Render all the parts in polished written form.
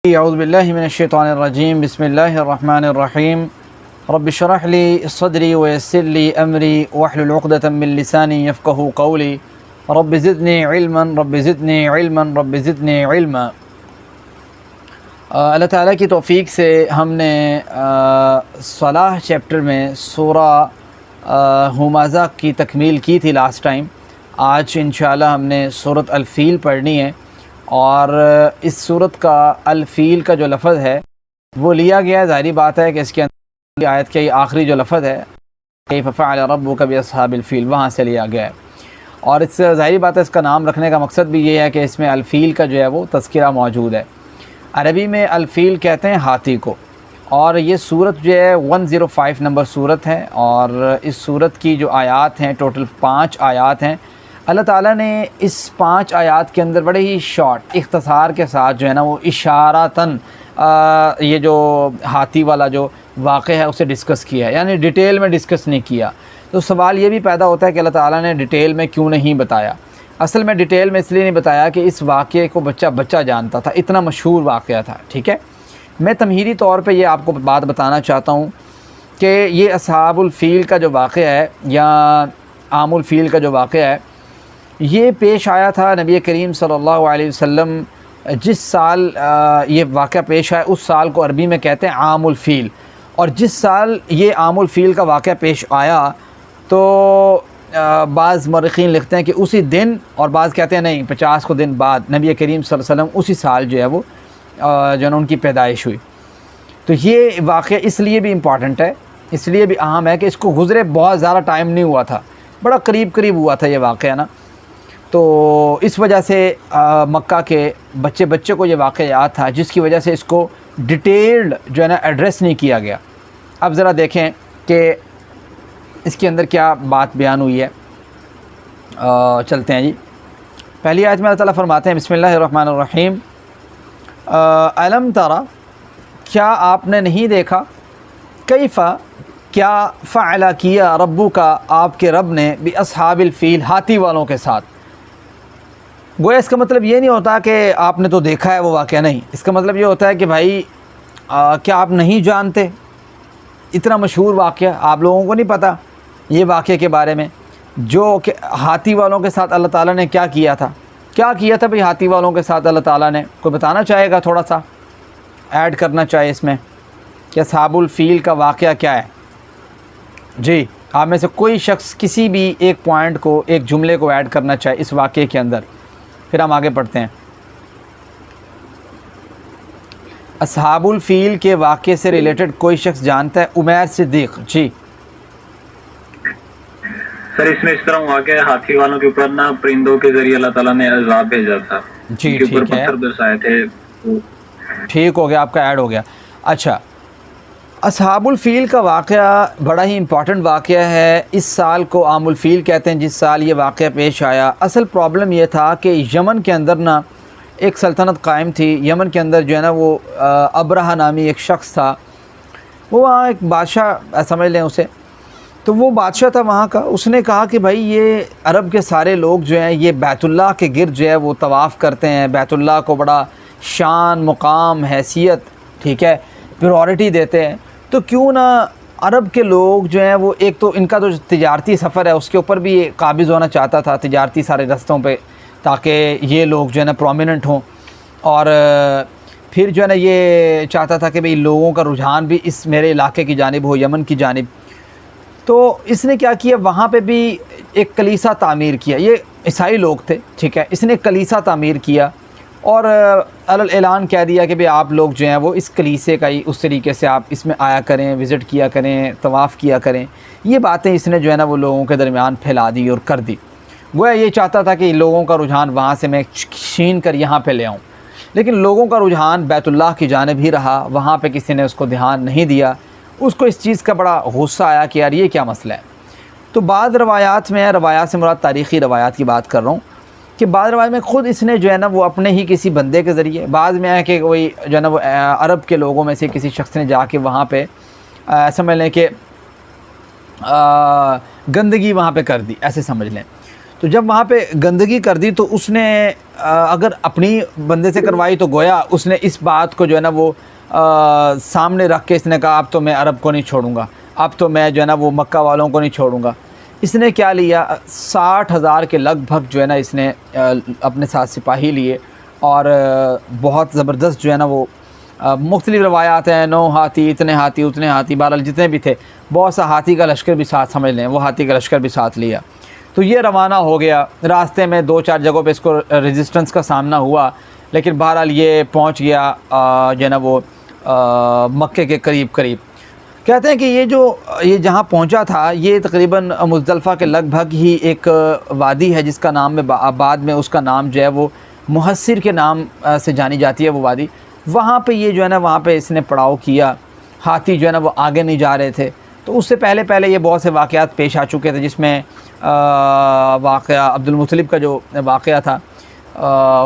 اعوذ باللہ من الشیطان الرجیم بسم اللہ الرحمن الرحیم رب اشرح لی صدری ویسر لی امری واحلل عقدۃ من لسانی یفقہوا قولی رب زدنی علما رب زدنی علما رب زدنی علما۔ اللہ تعالیٰ کی توفیق سے ہم نے صلاح چیپٹر میں سورہ ہمازہ کی تکمیل کی تھی لاسٹ ٹائم۔ آج انشاءاللہ ہم نے سورۃ الفیل پڑھنی ہے، اور اس سورت کا الفیل کا جو لفظ ہے وہ لیا گیا ہے، ظاہری بات ہے کہ اس کے اندر آیت کا یہ آخری جو لفظ ہے کیف فعل ربک باصحاب الفیل، وہاں سے لیا گیا ہے، اور اس سے ظاہری بات ہے اس کا نام رکھنے کا مقصد بھی یہ ہے کہ اس میں الفیل کا جو ہے وہ تذکرہ موجود ہے۔ عربی میں الفیل کہتے ہیں ہاتھی کو، اور یہ سورت جو ہے 105 نمبر سورت ہے، اور اس سورت کی جو آیات ہیں ٹوٹل 5 آیات ہیں۔ اللہ تعالیٰ نے اس 5 آیات کے اندر بڑے ہی شارٹ اختصار کے ساتھ جو ہے نا وہ اشارتاً یہ جو ہاتھی والا جو واقعہ ہے اسے ڈسکس کیا ہے، یعنی ڈیٹیل میں ڈسکس نہیں کیا۔ تو سوال یہ بھی پیدا ہوتا ہے کہ اللہ تعالیٰ نے ڈیٹیل میں کیوں نہیں بتایا؟ اصل میں ڈیٹیل میں اس لیے نہیں بتایا کہ اس واقعے کو بچہ جانتا تھا، اتنا مشہور واقعہ تھا، ٹھیک ہے۔ میں تمہیدی طور پہ یہ آپ کو بات بتانا چاہتا ہوں کہ یہ اصحاب الفیل کا جو واقعہ ہے یا عام الفیل کا جو واقعہ ہے یہ پیش آیا تھا نبی کریم صلی اللہ علیہ وسلم جس سال یہ واقعہ پیش آیا اس سال کو عربی میں کہتے ہیں عام الفیل، اور جس سال یہ عام الفیل کا واقعہ پیش آیا تو بعض مورخین لکھتے ہیں کہ اسی دن، اور بعض کہتے ہیں نہیں 50 کو دن بعد نبی کریم صلی اللہ علیہ وسلم اسی سال جو ہے وہ جو ہے ان کی پیدائش ہوئی۔ تو یہ واقعہ اس لیے بھی امپورٹنٹ ہے، اس لیے بھی اہم ہے کہ اس کو گزرے بہت زیادہ ٹائم نہیں ہوا تھا، بڑا قریب ہوا تھا یہ واقعہ نا۔ تو اس وجہ سے مکہ کے بچے کو یہ واقعہ یاد تھا، جس کی وجہ سے اس کو ڈیٹیلڈ جو ہے نا ایڈریس نہیں کیا گیا۔ اب ذرا دیکھیں کہ اس کے اندر کیا بات بیان ہوئی ہے۔ چلتے ہیں جی، پہلی آیت میں اللہ تعالیٰ فرماتے ہیں بسم اللہ الرحمن الرحیم الم ترى، کیا آپ نے نہیں دیکھا، کیف کیا، فعل کیا، ربو کا آپ کے رب نے، باصحاب الفیل ہاتھی والوں کے ساتھ۔ گویا اس کا مطلب یہ نہیں ہوتا کہ آپ نے تو دیکھا ہے وہ واقعہ، نہیں، اس کا مطلب یہ ہوتا ہے کہ بھائی کیا آپ نہیں جانتے اتنا مشہور واقعہ، آپ لوگوں کو نہیں پتہ یہ واقعے کے بارے میں، جو کہ ہاتھی والوں کے ساتھ اللہ تعالیٰ نے کیا کیا تھا بھئی ہاتھی والوں کے ساتھ اللہ تعالیٰ نے؟ کوئی بتانا چاہے گا، تھوڑا سا ایڈ کرنا چاہے اس میں کہ اصحاب الفیل کا واقعہ کیا ہے؟ جی، آپ میں سے کوئی شخص کسی بھی ایک پوائنٹ کو، ایک جملے کو ایڈ کرنا چاہے اس واقعے کے اندر، پھر ہم آگے پڑھتے ہیں۔ اصحاب الفیل کے واقعے سے ریلیٹڈ کوئی شخص جانتا ہے؟ عمیر صدیق جی۔ سر اس میں اس طرح ہوا کہ ہاتھی والوں کے اوپر نا پرندوں کے ذریعے اللہ تعالیٰ نے عذاب بھیجا تھا، جی کے اوپر ٹھیک ہے، پتھر برسائے تھے۔ ٹھیک ہو گیا، آپ کا ایڈ ہو گیا۔ اچھا، اصحاب الفیل کا واقعہ بڑا ہی امپورٹنٹ واقعہ ہے۔ اس سال کو عام الفیل کہتے ہیں جس سال یہ واقعہ پیش آیا۔ اصل پرابلم یہ تھا کہ یمن کے اندر نا ایک سلطنت قائم تھی، یمن کے اندر جو ہے نا وہ ابرہہ نامی ایک شخص تھا، وہ وہاں ایک بادشاہ سمجھ لیں اسے، تو وہ بادشاہ تھا وہاں کا۔ اس نے کہا کہ بھائی یہ عرب کے سارے لوگ جو ہیں یہ بیت اللہ کے گرد جو ہے وہ طواف کرتے ہیں، بیت اللہ کو بڑا شان، مقام، حیثیت، ٹھیک ہے، پریورٹی دیتے ہیں، تو کیوں نہ عرب کے لوگ جو ہیں وہ ایک تو ان کا جو تجارتی سفر ہے اس کے اوپر بھی قابض ہونا چاہتا تھا، تجارتی سارے رستوں پہ، تاکہ یہ لوگ جو ہے نا پرومیننٹ ہوں، اور پھر جو ہے نا یہ چاہتا تھا کہ بھئی لوگوں کا رجحان بھی اس میرے علاقے کی جانب ہو، یمن کی جانب۔ تو اس نے کیا کیا، وہاں پہ بھی ایک کلیسا تعمیر کیا، یہ عیسائی لوگ تھے، ٹھیک ہے، اس نے کلیسا تعمیر کیا اور اعلان کہہ دیا کہ بھئی آپ لوگ جو ہیں وہ اس کلیسے کا ہی اس طریقے سے آپ اس میں آیا کریں، وزٹ کیا کریں، طواف کیا کریں۔ یہ باتیں اس نے جو ہے نا وہ لوگوں کے درمیان پھیلا دی اور کر دی۔ گویا یہ چاہتا تھا کہ لوگوں کا رجحان وہاں سے میں چھین کر یہاں پہ لے آؤں، لیکن لوگوں کا رجحان بیت اللہ کی جانب ہی رہا، وہاں پہ کسی نے اس کو دھیان نہیں دیا۔ اس کو اس چیز کا بڑا غصہ آیا کہ یار یہ کیا مسئلہ ہے۔ تو بعض روایات میں، روایات سے مراد تاریخی روایات کی بات کر رہا ہوں، کہ بعض روایت میں خود اس نے جو ہے نا وہ اپنے ہی کسی بندے کے ذریعے، بعض میں ہے کہ کوئی جو ہے نا وہ عرب کے لوگوں میں سے کسی شخص نے جا کے وہاں پہ سمجھ لیں کہ گندگی وہاں پہ کر دی، ایسے سمجھ لیں۔ تو جب وہاں پہ گندگی کر دی تو اس نے اگر اپنی بندے سے کروائی تو گویا اس نے اس بات کو جو ہے نا وہ سامنے رکھ کے اس نے کہا اب تو میں عرب کو نہیں چھوڑوں گا، اب تو میں جو ہے نا وہ مکہ والوں کو نہیں چھوڑوں گا۔ اس نے کیا لیا، 60,000 کے لگ بھگ جو ہے نا اس نے اپنے ساتھ سپاہی لیے، اور بہت زبردست جو ہے نا وہ مختلف روایات ہیں، 9 ہاتھی، اتنے ہاتھی، بہرحال جتنے بھی تھے، بہت سا ہاتھی کا لشکر بھی ساتھ سمجھ لیں، وہ ہاتھی کا لشکر بھی ساتھ لیا۔ تو یہ روانہ ہو گیا۔ راستے میں 2-4 جگہوں پہ اس کو ریزسٹنس کا سامنا ہوا، لیکن بہرحال یہ پہنچ گیا جو ہے نا وہ مکے کے قریب۔ کہتے ہیں کہ یہ جہاں پہنچا تھا یہ تقریباً مزدلفہ کے لگ بھگ ہی ایک وادی ہے جس کا نام میں بعد میں اس کا نام جو ہے وہ محصر کے نام سے جانی جاتی ہے وہ وادی۔ وہاں پہ یہ جو ہے نا وہاں پہ اس نے پڑاؤ کیا، ہاتھی جو ہے نا وہ آگے نہیں جا رہے تھے۔ تو اس سے پہلے یہ بہت سے واقعات پیش آ چکے تھے، جس میں واقعہ عبد المطلب کا جو واقعہ تھا،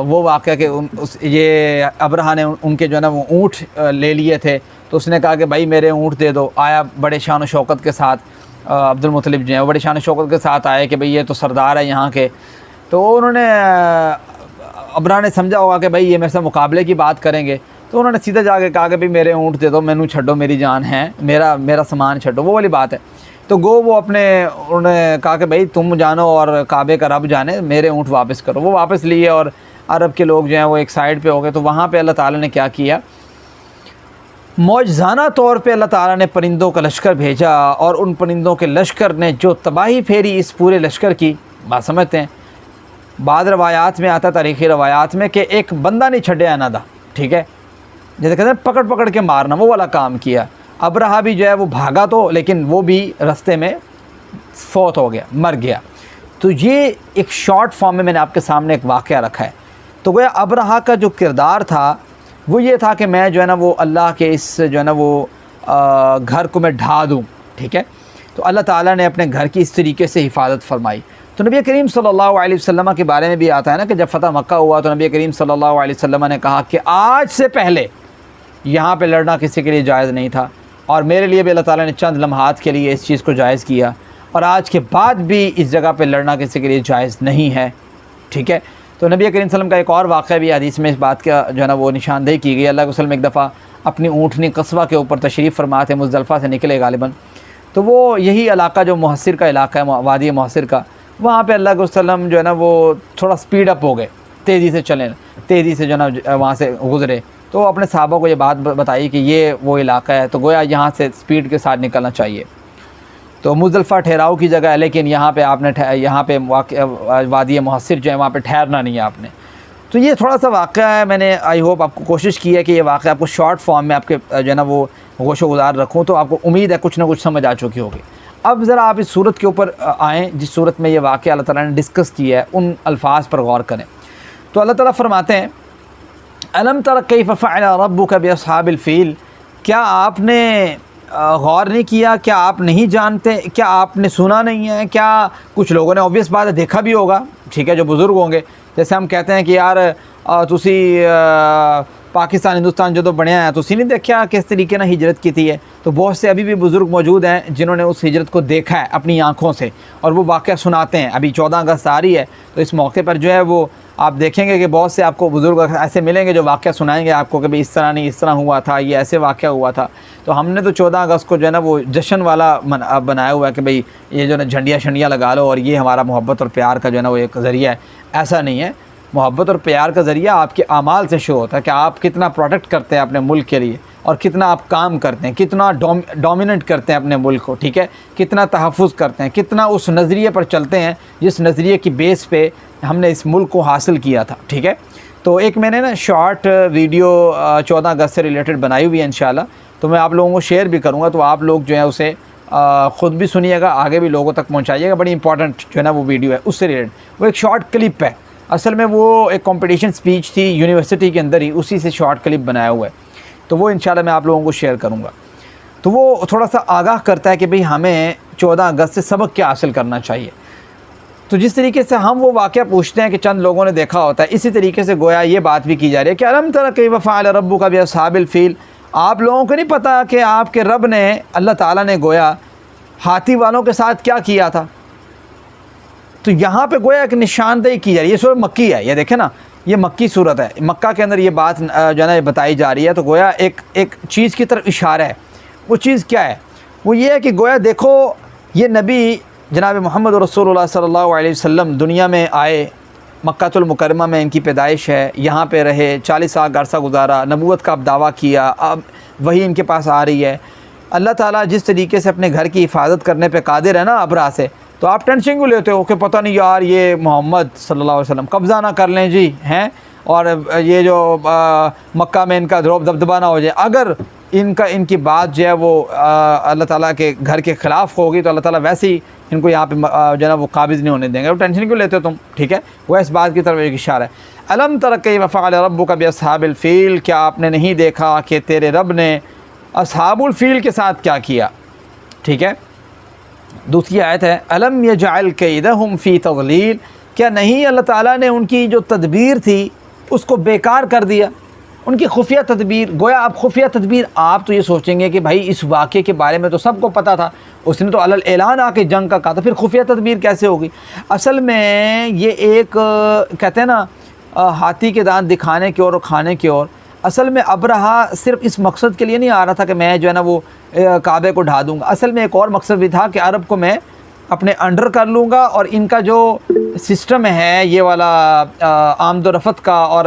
وہ واقعہ کہ یہ ابرہہ نے ان کے جو ہے نا وہ اونٹ لے لیے تھے، تو اس نے کہا کہ بھائی میرے اونٹ دے دو۔ آیا بڑے شان و شوکت کے ساتھ، عبد المطلب جو ہیں وہ بڑے شان و شوکت کے ساتھ آئے کہ بھئی یہ تو سردار ہے یہاں کے۔ تو انہوں نے ابرہہ نے سمجھا ہوگا کہ بھئی یہ میرے سے مقابلے کی بات کریں گے، تو انہوں نے سیدھا جا کے کہا کہ بھئی میرے اونٹ دے دو، مینوں چھڈو، میری جان ہے، میرا سامان چھڈو، وہ والی بات ہے۔ تو انہوں نے کہا کہ بھئی تم جانو اور کعبے کا رب جانے، میرے اونٹ واپس کرو۔ وہ واپس لیے اور عرب کے لوگ جو ہیں وہ ایک سائیڈ پہ ہو گئے۔ تو وہاں پہ اللہ تعالیٰ نے کیا کیا، معجزانہ طور پہ اللہ تعالیٰ نے پرندوں کا لشکر بھیجا، اور ان پرندوں کے لشکر نے جو تباہی پھیری اس پورے لشکر کی، بات سمجھتے ہیں۔ بعض روایات میں آتا، تاریخی روایات میں، کہ ایک بندہ نہیں چھڈیا نہ دا، ٹھیک ہے، جیسے کہتے ہیں پکڑ کے مارنا، وہ والا کام کیا۔ ابرہہ بھی جو ہے وہ بھاگا تو، لیکن وہ بھی رستے میں فوت ہو گیا، مر گیا۔ تو یہ ایک شارٹ فارم میں نے آپ کے سامنے ایک واقعہ رکھا ہے۔ تو گویا ابرہہ کا جو کردار تھا وہ یہ تھا کہ میں جو ہے نا وہ اللہ کے اس جو ہے نا وہ گھر کو میں ڈھا دوں، ٹھیک ہے۔ تو اللہ تعالیٰ نے اپنے گھر کی اس طریقے سے حفاظت فرمائی۔ تو نبی کریم صلی اللہ علیہ وسلم کے بارے میں بھی آتا ہے نا کہ جب فتح مکہ ہوا تو نبی کریم صلی اللہ علیہ وسلم نے کہا کہ آج سے پہلے یہاں پہ لڑنا کسی کے لیے جائز نہیں تھا، اور میرے لیے بھی اللہ تعالیٰ نے چند لمحات کے لیے اس چیز کو جائز کیا، اور آج کے بعد بھی اس جگہ پہ لڑنا کسی کے لیے جائز نہیں ہے، ٹھیک ہے۔ تو نبی کریم صلی اللہ علیہ وسلم کا ایک اور واقعہ بھی حدیث میں اس بات کا جو ہے نا وہ نشاندہی کی گئی۔ اللہ کے رسول ایک دفعہ اپنی اونٹنی قصوہ کے اوپر تشریف فرما تھے، مزدلفہ سے نکلے غالباً، تو وہ یہی علاقہ جو محصر کا علاقہ ہے، وادی محصر کا، وہاں پہ اللہ کے وسلم جو ہے نا وہ تھوڑا سپیڈ اپ ہو گئے، تیزی سے چلیں، تیزی سے جو ہے نا وہاں سے گزرے۔ تو اپنے صحابہ کو یہ بات بتائی کہ یہ وہ علاقہ ہے، تو گویا یہاں سے سپیڈ کے ساتھ نکلنا چاہیے۔ تو مزدلفہ ٹھہراؤ کی جگہ ہے، لیکن یہاں پہ آپ نے یہاں پہ وادی محصر جو ہے وہاں پہ ٹھہرنا نہیں ہے آپ نے۔ تو یہ تھوڑا سا واقعہ ہے، میں نے آئی ہوپ آپ کو کوشش کی ہے کہ یہ واقعہ آپ کو شارٹ فارم میں آپ کے جو ہے نا وہ گوش و گزار رکھوں، تو آپ کو امید ہے کچھ نہ کچھ سمجھ آ چکی ہوگی۔ اب ذرا آپ اس صورت کے اوپر آئیں جس صورت میں یہ واقعہ اللہ تعالیٰ نے ڈسکس کیا ہے، ان الفاظ پر غور کریں۔ تو اللہ تعالیٰ فرماتے ہیں الم تر کیف فعل ربک باصحاب الفیل، کیا آپ نے غور نہیں کیا، کیا آپ نہیں جانتے، کیا آپ نے سنا نہیں ہے؟ کیا کچھ لوگوں نے obvious بات ہے دیکھا بھی ہوگا، ٹھیک ہے، جو بزرگ ہوں گے، جیسے ہم کہتے ہیں کہ یار تسی پاکستان ہندوستان جو بنیا ہے تسی نہیں دیکھا کس طریقے نہ ہجرت کی تھی ہے، تو بہت سے ابھی بھی بزرگ موجود ہیں جنہوں نے اس ہجرت کو دیکھا ہے اپنی آنکھوں سے، اور وہ واقعہ سناتے ہیں۔ ابھی 14 اگست آ رہی ہے، تو اس موقع پر جو ہے وہ آپ دیکھیں گے کہ بہت سے آپ کو بزرگ ایسے ملیں گے جو واقعہ سنائیں گے آپ کو کہ بھئی اس طرح نہیں، اس طرح ہوا تھا، یہ ایسے واقعہ ہوا تھا۔ تو ہم نے تو 14 اگست کو جو ہے نا وہ جشن والا بنایا ہوا ہے کہ بھئی یہ جو ہے نا جھنڈیاں شنڈیاں لگا لو اور یہ ہمارا محبت اور پیار کا جو ہے نا وہ ایک ذریعہ ہے۔ ایسا نہیں ہے، محبت اور پیار کا ذریعہ آپ کے اعمال سے شو ہوتا ہے کہ آپ کتنا پروٹیکٹ کرتے ہیں اپنے ملک کے لیے، اور کتنا آپ کام کرتے ہیں، کتنا ڈومیننٹ کرتے ہیں اپنے ملک کو، ٹھیک ہے، کتنا تحفظ کرتے ہیں، کتنا اس نظریے پر چلتے ہیں جس نظریے کی بیس پہ ہم نے اس ملک کو حاصل کیا تھا، ٹھیک ہے۔ تو ایک میں نے نا شارٹ ویڈیو 14 اگست سے ریلیٹڈ بنائی ہوئی ہے انشاءاللہ، تو میں آپ لوگوں کو شیئر بھی کروں گا، تو آپ لوگ جو ہے اسے خود بھی سنیے گا، آگے بھی لوگوں تک پہنچائیے گا۔ بڑی امپورٹنٹ جو ہے نا وہ ویڈیو ہے، اس سے ریلیٹڈ وہ ایک شارٹ کلپ ہے، اصل میں وہ ایک کمپٹیشن سپیچ تھی یونیورسٹی کے اندر ہی، اسی سے شارٹ کلپ بنایا ہوا ہے، تو وہ انشاءاللہ میں آپ لوگوں کو شیئر کروں گا۔ تو وہ تھوڑا سا آگاہ کرتا ہے کہ بھئی ہمیں 14 اگست سے سبق کیا حاصل کرنا چاہیے۔ تو جس طریقے سے ہم وہ واقعہ پوچھتے ہیں کہ چند لوگوں نے دیکھا ہوتا ہے، اسی طریقے سے گویا یہ بات بھی کی جا رہی ہے کہ الم تر کیف فعل ربک باصحاب الفیل، آپ لوگوں کو نہیں پتہ کہ آپ کے رب نے، اللہ تعالیٰ نے گویا ہاتھی والوں کے ساتھ کیا کیا تھا۔ تو یہاں پہ گویا ایک نشاندہی کی جا رہی ہے، یہ سورہ مکی ہے، یہ دیکھیں نا، یہ مکی صورت ہے، مکہ کے اندر یہ بات جو ہے نا بتائی جا رہی ہے، تو گویا ایک چیز کی طرف اشارہ ہے۔ وہ چیز کیا ہے؟ وہ یہ ہے کہ گویا دیکھو یہ نبی جناب محمد رسول اللہ صلی اللہ علیہ وسلم دنیا میں آئے، مکہ المکرمہ میں ان کی پیدائش ہے، یہاں پہ رہے، 40 سال کا عرصہ گزارا، نبوت کا اب دعویٰ کیا، اب وہی ان کے پاس آ رہی ہے۔ اللہ تعالیٰ جس طریقے سے اپنے گھر کی حفاظت کرنے پہ قادر ہے نا ابرا سے، تو آپ ٹینشن کیوں لیتے ہو کہ پتہ نہیں یار یہ محمد صلی اللہ علیہ وسلم قبضہ نہ کر لیں جی ہیں، اور یہ جو مکہ میں ان کا دروب دبدبہ نہ ہو جائے۔ اگر ان کی بات جو ہے وہ اللہ تعالیٰ کے گھر کے خلاف ہوگی تو اللہ تعالیٰ ویسے ہی ان کو یہاں پہ جو ہے نا وہ قابض نہیں ہونے دیں گے۔ وہ ٹینشن کیوں لیتے ہو تم؟ ٹھیک ہے، وہ اس بات کی طرف ایک اشارہ ہے۔ الم تر کیف فعل ربک باصحاب الفیل، کیا آپ نے نہیں دیکھا کہ تیرے رب نے اصحاب الفیل کے ساتھ کیا کیا؟ ٹھیک ہے، دوسری آیت ہے الم یجعل کیدہم فی تضلیل، کیا نہیں اللہ تعالیٰ نے ان کی جو تدبیر تھی اس کو بیکار کر دیا، ان کی خفیہ تدبیر۔ گویا اب خفیہ تدبیر، آپ تو یہ سوچیں گے کہ بھائی اس واقعے کے بارے میں تو سب کو پتہ تھا، اس نے تو علی الاعلان آ کے جنگ کا کہا تھا، پھر خفیہ تدبیر کیسے ہوگی؟ اصل میں یہ ایک کہتے ہیں نا ہاتھی کے دانت دکھانے کی اور کھانے کی اور، اصل میں ابرہا صرف اس مقصد کے لیے نہیں آ رہا تھا کہ میں جو ہے نا وہ کعبے کو ڈھا دوں گا، اصل میں ایک اور مقصد بھی تھا کہ عرب کو میں اپنے انڈر کر لوں گا، اور ان کا جو سسٹم ہے یہ والا آمد و رفت کا اور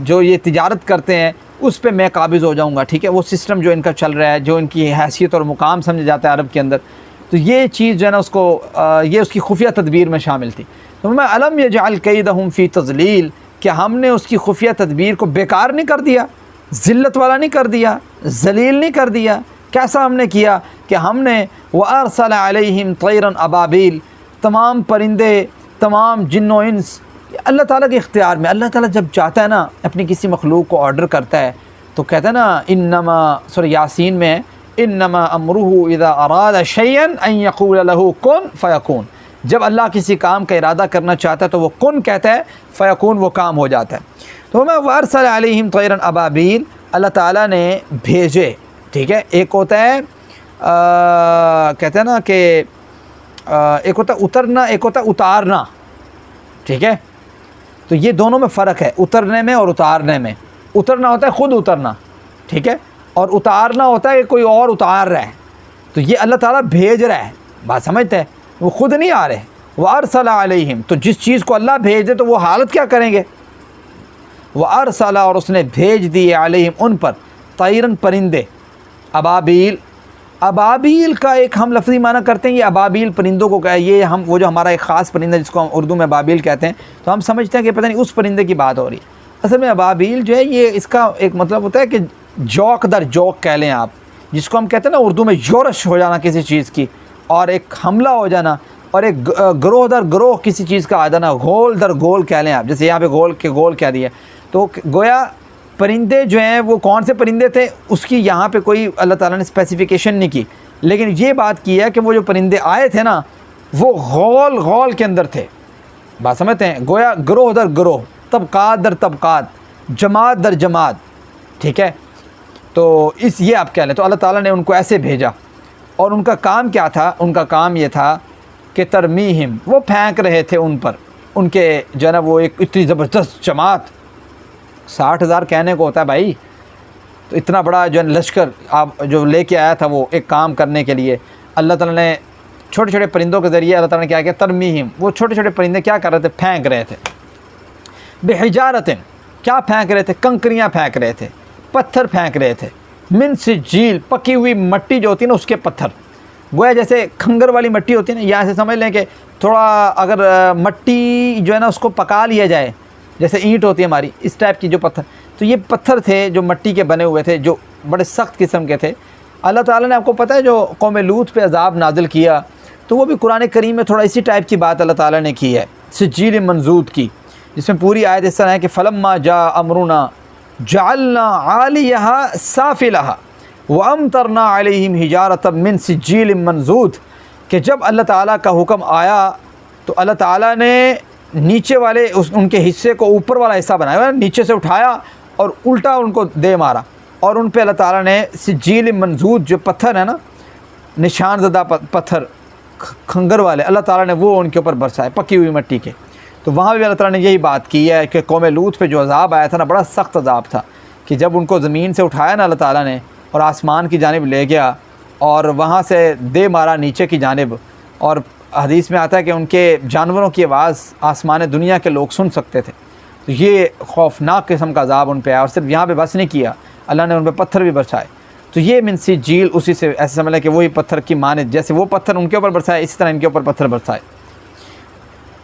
جو یہ تجارت کرتے ہیں اس پہ میں قابض ہو جاؤں گا۔ ٹھیک ہے، وہ سسٹم جو ان کا چل رہا ہے، جو ان کی حیثیت اور مقام سمجھا جاتا ہے عرب کے اندر، تو یہ چیز جو ہے نا اس کو یہ اس کی خفیہ تدبیر میں شامل تھی۔ تو میں الم یجعل کیدہم فی تضلیل، کہ ہم نے اس کی خفیہ تدبیر کو بیکار نہیں کر دیا، ذلت والا نہیں کر دیا، ذلیل نہیں کر دیا۔ کیسا ہم نے کیا کہ ہم نے وَأَرْسَلَ عَلَيْهِمْ طَيْرًا أَبَابِيل، تمام پرندے، تمام جن و انس اللہ تعالیٰ کے اختیار میں۔ اللہ تعالیٰ جب چاہتا ہے نا اپنی کسی مخلوق کو آرڈر کرتا ہے تو کہتا ہے نا انما سورہ یاسین میں انما امرہ اذا اراد شیئا ان یقول له کن فیکون، جب اللہ کسی کام کا ارادہ کرنا چاہتا ہے تو وہ کن کہتا ہے، فیکون وہ کام ہو جاتا ہے۔ تو میں وارسل علیہم طیرا ابابیل، اللہ تعالیٰ نے بھیجے۔ ٹھیک ہے، ایک ہوتا ہے کہتے ہیں نا کہ ایک ہوتا ہے اترنا، ایک ہوتا ہے اتارنا۔ ٹھیک ہے، تو یہ دونوں میں فرق ہے، اترنے میں اور اتارنے میں۔ اترنا ہوتا ہے خود اترنا، ٹھیک ہے، اور اتارنا ہوتا ہے کہ کوئی اور اتار رہا ہے۔ تو یہ اللہ تعالیٰ بھیج رہا ہے، بات سمجھتے ہیں، وہ خود نہیں آ رہے۔ وَأَرْسَلَ عَلَيْهِمْ، تو جس چیز کو اللہ بھیج دے تو وہ حالت کیا کریں گے؟ وَأَرْسَلَ، اور اس نے بھیج دیے، علیہم ان پر، طیرن پرندے، ابابیل۔ ابابیل کا ایک ہم لفظی معنی کرتے ہیں، یہ ابابیل پرندوں کو کہا، یہ ہم وہ جو ہمارا ایک خاص پرندہ جس کو ہم اردو میں ابابیل کہتے ہیں، تو ہم سمجھتے ہیں کہ پتہ نہیں اس پرندے کی بات ہو رہی ہے۔ اصل میں ابابیل جو ہے یہ اس کا ایک مطلب ہوتا ہے کہ جوک در جوک کہہ لیں آپ، جس کو ہم کہتے ہیں نا اردو میں یورش ہو جانا کسی چیز کی، اور ایک حملہ ہو جانا، اور ایک گروہ در گروہ کسی چیز کا آ جانا، گول در گول کہہ لیں آپ، جیسے یہاں پہ گول کے گول کہہ دیا۔ تو گویا پرندے جو ہیں وہ کون سے پرندے تھے اس کی یہاں پہ کوئی اللہ تعالیٰ نے اسپیسیفیکیشن نہیں کی، لیکن یہ بات کی ہے کہ وہ جو پرندے آئے تھے نا وہ غول غول کے اندر تھے، بات سمجھتے ہیں، گویا گروہ در گروہ، طبقات در طبقات، جماعت در جماعت۔ ٹھیک ہے، تو یہ آپ کہہ لیں، تو اللہ تعالیٰ نے ان کو ایسے بھیجا، اور ان کا کام کیا تھا؟ ان کا کام یہ تھا کہ ترمیہم، وہ پھینک رہے تھے ان پر، ان کے جو ہے نا وہ ایک اتنی زبردست جماعت، 60,000 کہنے کو ہوتا ہے بھائی، تو اتنا بڑا جو ہے لشکر آپ جو لے کے آیا تھا وہ ایک کام کرنے کے لیے، اللہ تعالیٰ نے چھوٹے چھوٹے پرندوں کے ذریعے اللہ تعالیٰ نے کیا کیا؟ ترمیہم، وہ چھوٹے چھوٹے پرندے کیا کر رہے تھے؟ پھینک رہے تھے، بحجارۃ، کیا پھینک رہے تھے؟ کنکریاں پھینک رہے تھے، پتھر پھینک رہے تھے، من سجیل، پکی ہوئی مٹی جو ہوتی ہے نا اس کے پتھر، گویا جیسے کھنگر والی مٹی ہوتی ہے نا، یہاں سے سمجھ لیں کہ تھوڑا اگر مٹی جو ہے نا اس کو پکا لیا جائے، جیسے اینٹ ہوتی ہے ہماری، اس ٹائپ کی جو پتھر، تو یہ پتھر تھے جو مٹی کے بنے ہوئے تھے، جو بڑے سخت قسم کے تھے۔ اللہ تعالیٰ نے آپ کو پتہ ہے جو قوم لوط پہ عذاب نازل کیا، تو وہ بھی قرآن کریم میں تھوڑا اسی ٹائپ کی بات اللہ تعالیٰ نے کی ہے، سجیل منضود کی، جس میں پوری آیت اس طرح ہے کہ فلما جاء امرنا جعلنا عالیہا سافلہا وامطرنا علیہم حجارۃ من سجیل منضود، کہ جب اللہ تعالیٰ کا حکم آیا تو اللہ تعالیٰ نے نیچے والے ان کے حصے کو اوپر والا حصہ بنایا، نیچے سے اٹھایا اور الٹا ان کو دے مارا، اور ان پہ اللہ تعالیٰ نے سجیل منضود جو پتھر ہے نا، نشان زدہ پتھر کھنگر والے، اللہ تعالیٰ نے وہ ان کے اوپر برسائے، پکی ہوئی مٹی کے۔ تو وہاں بھی اللہ تعالیٰ نے یہی بات کی ہے کہ قوم لوط پہ جو عذاب آیا تھا نا، بڑا سخت عذاب تھا، کہ جب ان کو زمین سے اٹھایا نا اللہ تعالیٰ نے اور آسمان کی جانب لے گیا اور وہاں سے دے مارا نیچے کی جانب، اور حدیث میں آتا ہے کہ ان کے جانوروں کی آواز آسمان دنیا کے لوگ سن سکتے تھے. تو یہ خوفناک قسم کا عذاب ان پہ آیا، اور صرف یہاں پہ بس نہیں کیا، اللہ نے ان پہ پتھر بھی برسائے. تو یہ من سجیل، اسی سے ایسے سمجھ لیں کہ وہی پتھر کی مانند، جیسے وہ پتھر ان کے اوپر برسائے اسی طرح ان کے اوپر پتھر برسائے.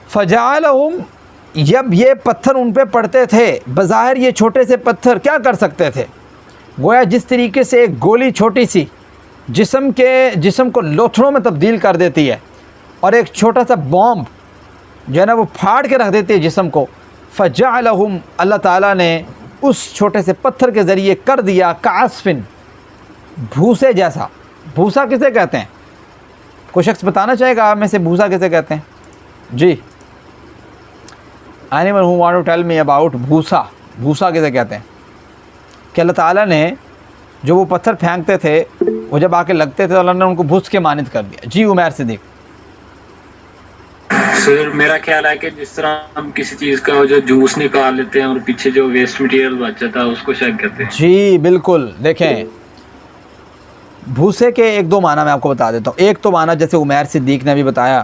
فجعلہم، جب یہ پتھر ان پہ پڑتے تھے، بظاہر یہ چھوٹے سے پتھر کیا کر سکتے تھے، گویا جس طریقے سے ایک گولی چھوٹی سی جسم کو لوتھڑوں میں تبدیل کر دیتی ہے، اور ایک چھوٹا سا بومب جو ہے نا وہ پھاڑ کے رکھ دیتی ہے جسم کو. فجعلہم، اللہ تعالیٰ نے اس چھوٹے سے پتھر کے ذریعے کر دیا کعصفن، بھوسے جیسا. بھوسا کسے کہتے ہیں؟ کوئی شخص بتانا چاہے گا آپ میں سے بھوسا کسے کہتے ہیں؟ جی، anyone who want to tell me about بھوسا کسے کہتے ہیں؟ کہ اللہ تعالیٰ نے جو وہ پتھر پھینکتے تھے وہ جب آ کے لگتے تھے تو اللہ نے ان کو بھوس کے مانند کر دیا. جی عمیر صدیق. سر میرا خیال ہے کہ جس طرح ہم کسی چیز کا جو جوس نکال لیتے ہیں اور پیچھے جو ویسٹ مٹیریل بچ جاتا ہے اس کو شیک کرتے ہیں. جی بالکل. دیکھیں بھوسے کے ایک دو معنی میں آپ کو بتا دیتا ہوں. ایک تو معنی جیسے عمیر صدیق نے بھی بتایا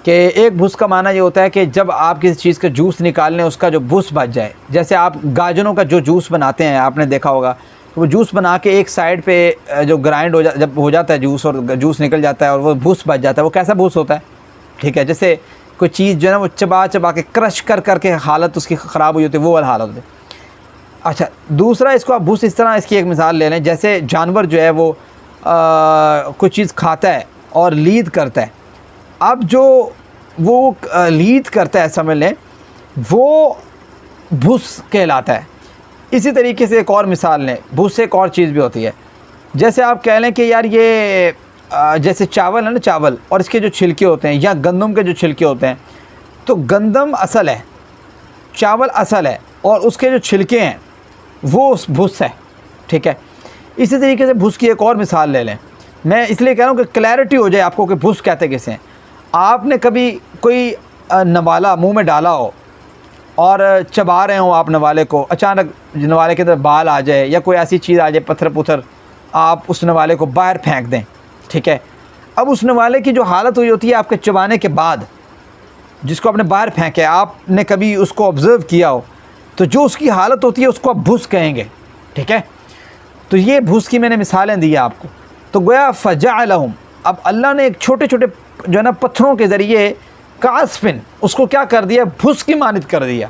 کہ ایک بھوس کا معنی یہ ہوتا ہے کہ جب آپ کسی چیز کا جوس نکالنے اس کا جو بھوس بچ جائے. جیسے آپ گاجروں کا جو جوس بناتے ہیں آپ نے دیکھا ہوگا، وہ جوس بنا کے ایک سائڈ پہ جو گرائنڈ جب ہو جاتا ہے جوس اور جوس نکل جاتا ہے اور وہ بھوس بچ جاتا ہے، وہ کیسا بھوس ہوتا ہے؟ ٹھیک ہے، جیسے کوئی چیز جو ہے نا وہ چبا کے کرش کر کے حالت اس کی خراب ہوئی ہوتی ہے، وہ والا حالت ہوتی ہے. اچھا دوسرا، اس کو آپ بھوس اس طرح، اس کی ایک مثال لے لیں. جیسے جانور جو ہے وہ کوئی چیز کھاتا ہے اور لید کرتا ہے. اب جو وہ لید کرتا ہے سمجھ لیں وہ بھوس کہلاتا ہے. اسی طریقے سے ایک اور مثال لیں، بھوس سے ایک اور چیز بھی ہوتی ہے. جیسے آپ کہہ لیں کہ یار یہ جیسے چاول ہے نا، چاول اور اس کے جو چھلکے ہوتے ہیں، یا گندم کے جو چھلکے ہوتے ہیں، تو گندم اصل ہے، چاول اصل ہے، اور اس کے جو چھلکے ہیں وہ اس بھوس ہے. ٹھیک ہے، اسی طریقے سے بھوس کی ایک اور مثال لے لیں. میں اس لیے کہہ رہا ہوں کہ کلیئرٹی ہو جائے آپ کو کہ بھوس کہتے کسے ہیں. آپ نے کبھی کوئی نوالا منہ میں ڈالا ہو اور چبا رہے ہوں آپ نوالے کو، اچانک نوالے کے اندر بال آ جائے یا کوئی ایسی چیز آ جائے، پتھر آپ اس نوالے کو باہر پھینک دیں. ٹھیک ہے، اب اس نوالے کی جو حالت ہوئی ہوتی ہے آپ کے چبانے کے بعد، جس کو آپ نے باہر پھینکے، آپ نے کبھی اس کو آبزرو کیا ہو، تو جو اس کی حالت ہوتی ہے اس کو آپ بھوس کہیں گے. ٹھیک ہے، تو یہ بھوس کی میں نے مثالیں دی آپ کو. تو گویا فجعلہم، اب اللہ نے ایک چھوٹے چھوٹے جو ہے نا پتھروں کے ذریعے کعصفن، اس کو کیا کر دیا، بھوس کی مانند کر دیا.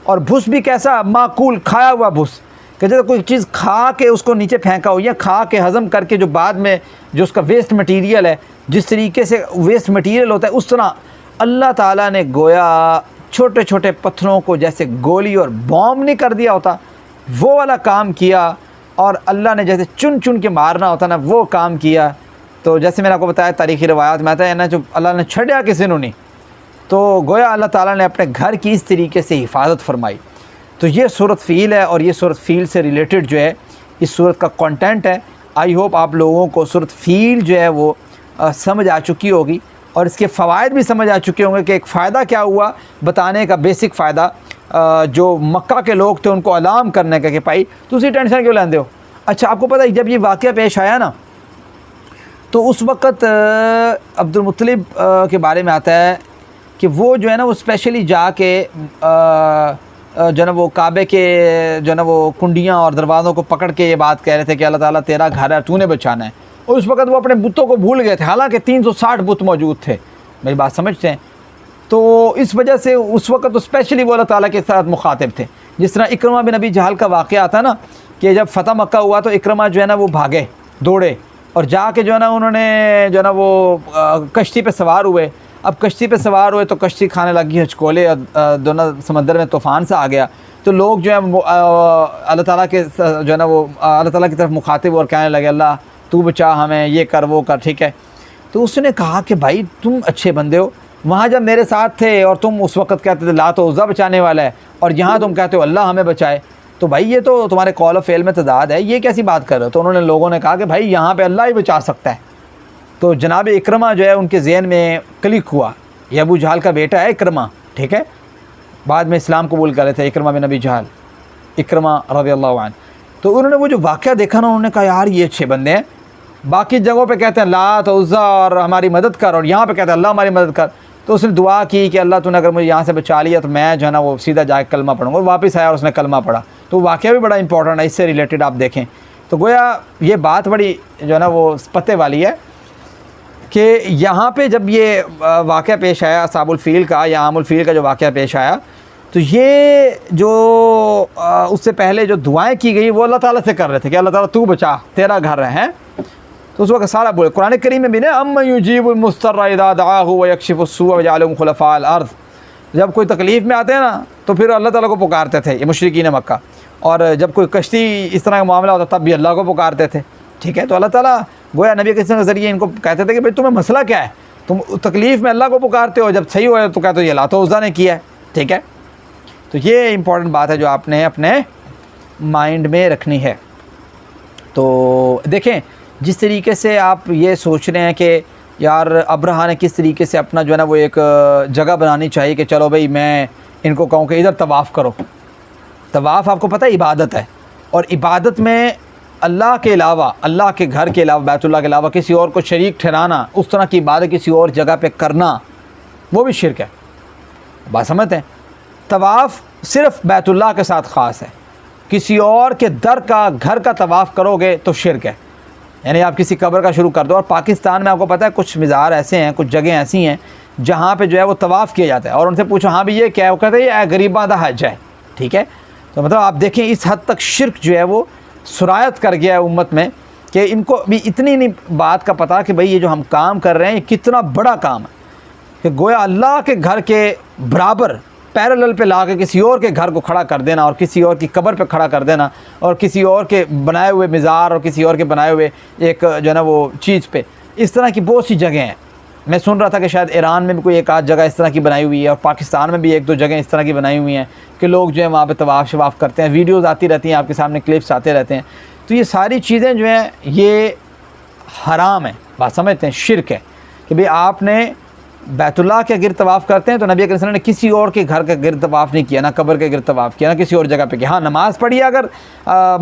اور بھوس بھی کیسا، معقول، کھایا ہوا بھوس، کہ جیسے کوئی چیز کھا کے اس کو نیچے پھینکا ہو، یا کھا کے ہضم کر کے جو بعد میں جو اس کا ویسٹ مٹیریل ہے، جس طریقے سے ویسٹ مٹیریل ہوتا ہے، اس طرح اللہ تعالیٰ نے گویا چھوٹے چھوٹے پتھروں کو جیسے گولی اور بوم نہیں کر دیا ہوتا وہ والا کام کیا، اور اللہ نے جیسے چن کے مارنا ہوتا نا وہ کام کیا. تو جیسے میں نے آپ کو بتایا تاریخی روایات میں آتا ہے نا، جو اللہ نے چھڑیا کسی نے نہیں، تو گویا اللہ تعالیٰ نے اپنے گھر کی اس طریقے سے حفاظت فرمائی. تو یہ صورت فیل ہے، اور یہ صورت فیل سے ریلیٹڈ جو ہے اس صورت کا کنٹینٹ ہے. آئی ہوپ آپ لوگوں کو صورت فیل جو ہے وہ سمجھ آ چکی ہوگی، اور اس کے فوائد بھی سمجھ آ چکے ہوں گے کہ ایک فائدہ کیا ہوا بتانے کا، بیسک فائدہ جو مکہ کے لوگ تھے ان کو الارم کرنے کا کہ بھائی تسی ٹینشن کیوں لیندے ہو. اچھا آپ کو پتہ ہے جب یہ واقعہ پیش آیا نا، تو اس وقت عبد المطلب کے بارے میں آتا ہے کہ وہ جو ہے نا وہ اسپیشلی جا کے جو ہے نا وہ کعبے کے جو ہے نا وہ کنڈیاں اور دروازوں کو پکڑ کے یہ بات کہہ رہے تھے کہ اللہ تعالیٰ تیرا گھر ہے، تو نے بچانا ہے. اور اس وقت وہ اپنے بتوں کو بھول گئے تھے، حالانکہ 360 بت موجود تھے. میری بات سمجھتے ہیں؟ تو اس وجہ سے اس وقت تو اسپیشلی وہ اللہ تعالیٰ کے ساتھ مخاطب تھے. جس طرح اکرمہ بن ابی جہل کا واقعہ آتا نا کہ جب فتح مکہ ہوا تو اکرمہ جو ہے نا وہ بھاگے، دوڑے، اور جا کے جو ہے نا انہوں نے جو ہے نا وہ کشتی پہ سوار ہوئے. اب کشتی پہ سوار ہوئے تو کشتی کھانے لگی ہچکولے، دونوں سمندر میں طوفان سے آ گیا. تو لوگ جو ہے اللہ تعالیٰ کے جو ہے نا وہ اللہ تعالیٰ کی طرف مخاطب اور کہنے لگے اللہ تو بچا ہمیں، یہ کر وہ کر. ٹھیک ہے، تو اس نے کہا کہ بھائی تم اچھے بندے ہو، وہاں جب میرے ساتھ تھے اور تم اس وقت کہتے تھے لات و عزیٰ بچانے والا ہے، اور یہاں تم کہتے ہو اللہ ہمیں بچائے، تو بھائی یہ تو تمہارے قول و فعل میں تضاد ہے، یہ کیسی بات کر رہے ہو؟ تو انہوں نے لوگوں نے کہا کہ بھائی یہاں پہ اللہ ہی بچا سکتا ہے. تو جناب اکرمہ جو ہے ان کے ذہن میں کلک ہوا، یہ ابو جہل کا بیٹا ہے اکرمہ. ٹھیک ہے، بعد میں اسلام قبول کر رہے تھے، اکرمہ بن ابی جہل، اکرمہ رضی اللہ عنہ. تو انہوں نے وہ جو واقعہ دیکھا نا، انہوں نے کہا یار یہ اچھے بندے ہیں. باقی جگہوں پہ کہتے ہیں لات عزا اور ہماری مدد کر، اور یہاں پہ کہتے ہیں اللہ ہماری مدد کر. تو اس نے دعا کی کہ اللہ تو نے اگر مجھے یہاں سے بچا لیا تو میں جو ہے نا وہ سیدھا جا کے کلمہ پڑھوں گا. اور واپس آیا اور اس نے کلمہ پڑھا. تو واقعہ بھی بڑا امپورٹنٹ ہے، اس سے ریلیٹڈ آپ دیکھیں. تو گویا یہ بات بڑی جو ہے نا وہ پتے والی ہے کہ یہاں پہ جب یہ واقعہ پیش آیا اصحاب الفیل کا یا عام الفیل کا جو واقعہ پیش آیا، تو یہ جو اس سے پہلے جو دعائیں کی گئی وہ اللہ تعالیٰ سے کر رہے تھے کہ اللہ تعالیٰ تو بچا، تیرا گھر ہے. تو اس وقت سارا بولے. قرآن کریم میں بھی نا امن یجیب المضطر اذا دعاہ ویکشف السوء ویجعلکم خلفاء الارض، جب کوئی تکلیف میں آتے ہیں نا تو پھر اللہ تعالیٰ کو پکارتے تھے یہ مشرکین مکہ، اور جب کوئی کشتی اس طرح کا معاملہ ہوتا تب بھی اللہ کو پکارتے تے. ٹھیک ہے، تو اللہ تعالیٰ گویا نبی کے ذریعے ان کو کہتے تھے کہ بھائی تمہیں مسئلہ کیا ہے، تم تکلیف میں اللہ کو پکارتے ہو، جب صحیح ہو تو کہتے ہو یہ لات و عزا نے کیا ہے. ٹھیک ہے، تو یہ امپورٹنٹ بات ہے جو آپ نے اپنے مائنڈ میں رکھنی ہے. تو دیکھیں جس طریقے سے آپ یہ سوچ رہے ہیں کہ یار ابرہا نے کس طریقے سے اپنا جو ہے نا وہ ایک جگہ بنانی چاہیے کہ چلو بھائی میں ان کو کہوں کہ ادھر طواف کرو. طواف آپ کو پتہ ہے عبادت ہے، اور عبادت میں اللہ کے علاوہ، اللہ کے گھر کے علاوہ، بیت اللہ کے علاوہ کسی اور کو شریک ٹھہرانا، اس طرح کی عبادت کسی اور جگہ پہ کرنا، وہ بھی شرک ہے. بات سمجھتے ہیں؟ طواف صرف بیت اللہ کے ساتھ خاص ہے، کسی اور کے در کا گھر کا طواف کرو گے تو شرک ہے. یعنی آپ کسی قبر کا شروع کر دو. اور پاکستان میں آپ کو پتہ ہے کچھ مزار ایسے ہیں، کچھ جگہیں ایسی ہیں جہاں پہ جو ہے وہ طواف کیا جاتا ہے، اور ان سے پوچھو ہاں بھی یہ کیا ہے، وہ کہتے ہیں یہ غریباں دا حج ہے. ٹھیک ہے، تو مطلب آپ دیکھیں اس حد تک شرک جو ہے وہ سرایت کر گیا ہے امت میں کہ ان کو بھی اتنی نہیں بات کا پتہ کہ بھئی یہ جو ہم کام کر رہے ہیں یہ کتنا بڑا کام ہے، کہ گویا اللہ کے گھر کے برابر پیرالل پہ لا کے کسی اور کے گھر کو کھڑا کر دینا، اور کسی اور کی قبر پہ کھڑا کر دینا، اور کسی اور کے بنائے ہوئے مزار اور کسی اور کے بنائے ہوئے ایک جو ہے نا وہ چیز پہ. اس طرح کی بہت سی جگہیں ہیں. میں سن رہا تھا کہ شاید ایران میں بھی کوئی ایک آدھ جگہ اس طرح کی بنائی ہوئی ہے، اور پاکستان میں بھی ایک دو جگہیں اس طرح کی بنائی ہوئی ہیں کہ لوگ جو ہے وہاں پہ طواف شواف کرتے ہیں. ویڈیوز آتی رہتی ہیں آپ کے سامنے، کلپس آتے رہتے ہیں. تو یہ ساری چیزیں جو ہیں یہ حرام ہیں. بات سمجھتے ہیں؟ شرک ہے کہ بھئی آپ نے بیت اللہ کے گرد طواف کرتے ہیں تو نبی کریم صلی اللہ علیہ وسلم نے کسی اور کے گھر کے گرد طواف نہیں کیا، نہ قبر کے گرد طواف کیا، نہ کسی اور جگہ پہ کیا. ہاں نماز پڑھی ہے اگر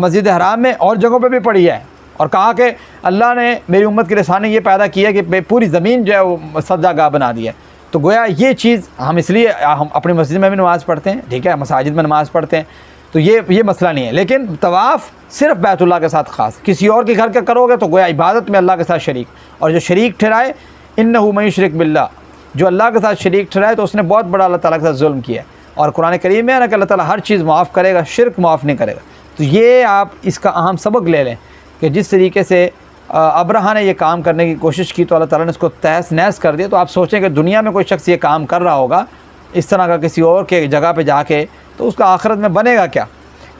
مسجد حرام میں، اور جگہوں پہ بھی پڑھی ہے، اور کہا کہ اللہ نے میری امت کے لیے سانے یہ پیدا کیا کہ پوری زمین جو ہے وہ سجدہ گاہ بنا دی ہے. تو گویا یہ چیز ہم اس لیے ہم اپنی مسجد میں بھی نماز پڑھتے ہیں. ٹھیک ہے، مساجد میں نماز پڑھتے ہیں، تو یہ مسئلہ نہیں ہے. لیکن طواف صرف بیت اللہ کے ساتھ خاص. کسی اور کے گھر کا کرو گے تو گویا عبادت میں اللہ کے ساتھ شریک. اور جو شریک ٹھہرائے انہ من یشرک باللہ، جو اللہ کے ساتھ شریک ٹھہرائے تو اس نے بہت بڑا اللہ تعالیٰ کے ساتھ ظلم کیا ہے. اور قرآن کریم میں ہے نا کہ اللہ تعالیٰ ہر چیز معاف کرے گا، شرک معاف نہیں کرے گا. تو یہ آپ اس کا اہم سبق لے لیں کہ جس طریقے سے ابرہا نے یہ کام کرنے کی کوشش کی تو اللہ تعالیٰ نے اس کو تہس نہس کر دیا. تو آپ سوچیں کہ دنیا میں کوئی شخص یہ کام کر رہا ہوگا اس طرح کا کسی اور کے جگہ پہ جا کے، تو اس کا آخرت میں بنے گا کیا.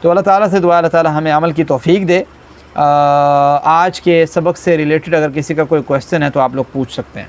تو اللہ تعالیٰ سے دعا اللہ تعالیٰ ہمیں عمل کی توفیق دے. آج کے سبق سے ریلیٹڈ اگر کسی کا کوئی کویسچن ہے تو آپ لوگ پوچھ سکتے ہیں.